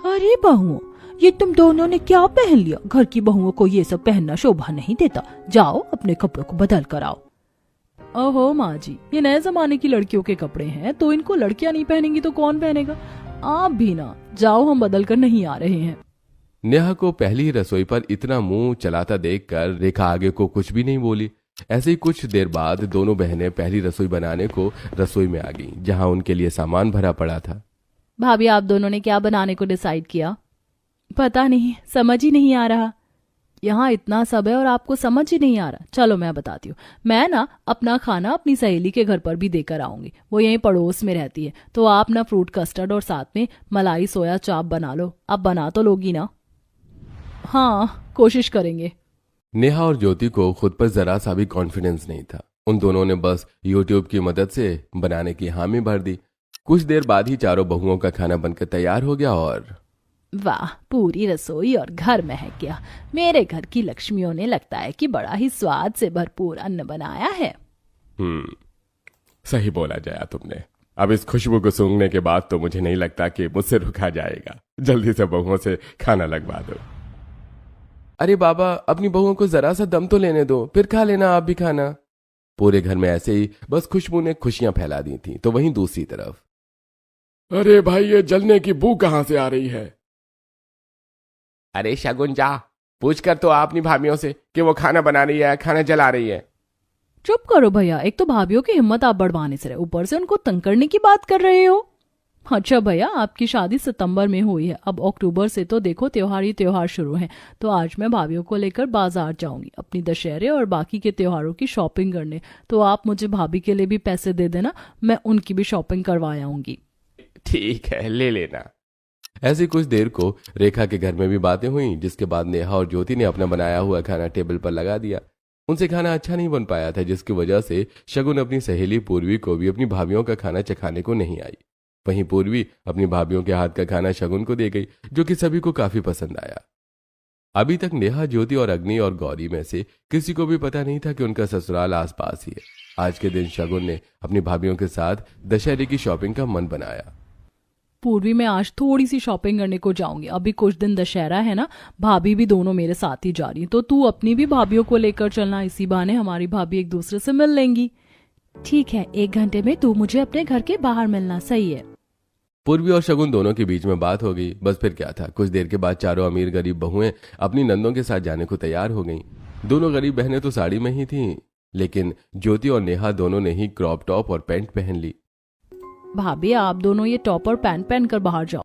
अरे बहुओं, ये तुम दोनों ने क्या पहन लिया? घर की बहुओं को ये सब पहनना शोभा नहीं देता। जाओ अपने कपड़ों को बदल कर आओ। ओहो माँ जी, ये नए जमाने की लड़कियों के कपड़े हैं, तो इनको लड़कियां नहीं पहनेंगी तो कौन पहनेगा? आप भी ना जाओ, हम बदल कर नहीं आ रहे हैं। नेहा को पहली ही रसोई पर इतना मुंह चलाता देखकर रेखा आगे को कुछ भी नहीं बोली। ऐसे ही कुछ देर बाद दोनों बहनें पहली रसोई बनाने को रसोई में आ गईं, जहां उनके लिए सामान भरा पड़ा था। भाभी, आप दोनों ने क्या बनाने को डिसाइड किया? पता नहीं, समझ ही नहीं आ रहा। यहाँ इतना सब है और आपको समझ ही नहीं आ रहा। चलो मैं बताती हूँ। मैं ना अपना खाना अपनी सहेली के घर पर भी देकर आऊंगी। वो यहीं पड़ोस में रहती है। तो आप ना फ्रूट कस्टर्ड और साथ में मलाई सोया चाप बना लो। अब बना तो लोगी ना? हाँ, कोशिश करेंगे। नेहा और ज्योति को खुद पर जरा सा भी कॉन्फिडेंस नहीं था। उन दोनों ने बस यूट्यूब की मदद से बनाने की हामी भर दी। कुछ देर बाद ही चारों बहुओं का खाना बनकर तैयार हो गया और वाह, पूरी रसोई और घर महक गया। मेरे घर की लक्ष्मियों ने लगता है कि बड़ा ही स्वाद से भरपूर अन्न बनाया है। सही बोला जया तुमने। अब इस खुशबू को सूंघने के बाद तो मुझे नहीं लगता कि मुझसे रुका जाएगा। जल्दी से बहुओं से खाना लगवा दो। अरे बाबा, अपनी बहुओं को जरा सा दम तो लेने दो, फिर खा लेना आप भी खाना। पूरे घर में ऐसे ही बस खुशबू ने खुशियां फैला दी थी। तो वहीं दूसरी तरफ, अरे भाई, ये जलने की बू कहां से आ रही है? अरे शगुन, जा पूछ कर तो अपनी भाभियों से कि वो खाना बना रही है, खाना जला रही है। चुप करो भैया, एक तो भाभीियों की हिम्मत आप बढ़वाने से रहे, ऊपर से उनको तंग करने की बात कर रहे हो। अच्छा भैया, आपकी शादी सितंबर में हुई है, अब अक्टूबर से तो देखो त्योहार ही त्योहार शुरू हैं। तो आज मैं भाभीियों को लेकर बाजार जाऊंगी अपनी दशहरे और बाकी के त्योहारों की शॉपिंग करने। तो आप मुझे भाभी के लिए भी पैसे दे देना, मैं उनकी भी शॉपिंग करवा आऊंगी। ठीक है, ले लेना। ऐसी कुछ देर को रेखा के घर में भी बातें हुई, जिसके बाद नेहा और ज्योति ने अपना बनाया हुआ खाना टेबल पर लगा दिया। उनसे खाना अच्छा नहीं बन पाया था, जिसकी वजह से शगुन अपनी सहेली पूर्वी को भी अपनी भाभीियों का खाना चखाने को नहीं आई। वहीं पूर्वी अपनी भाभीियों के हाथ का खाना शगुन को दे गई, जो कि सभी को काफी पसंद आया। अभी तक नेहा, ज्योति और अग्नि और गौरी में से किसी को भी पता नहीं था कि उनका ससुराल आसपास ही है। आज के दिन शगुन ने अपनी भाभीियों के साथ दशहरे की शॉपिंग का मन बनाया। पूर्वी, मैं आज थोड़ी सी शॉपिंग करने को जाऊंगी। अभी कुछ दिन दशहरा है ना, भाभी भी दोनों मेरे साथ ही जा रही हैं। तो तू अपनी भी भाभीियों को लेकर चलना, इसी बहाने हमारी भाभी एक दूसरे से मिल लेंगी। ठीक है, 1 घंटे में तू मुझे अपने घर के बाहर मिलना। सही है। पूर्वी और शगुन दोनों के बीच में बात हो गई। बस फिर क्या था, कुछ देर के बाद चारों अमीर गरीब बहुएं अपनी नंदों के साथ जाने को तैयार हो गईं। दोनों गरीब बहनें तो साड़ी में ही थीं, लेकिन ज्योति और नेहा दोनों ने ही क्रॉप टॉप और पैंट पहन ली। भाभी, आप दोनों ये टॉप और पैंट पहन कर बाहर जाओ।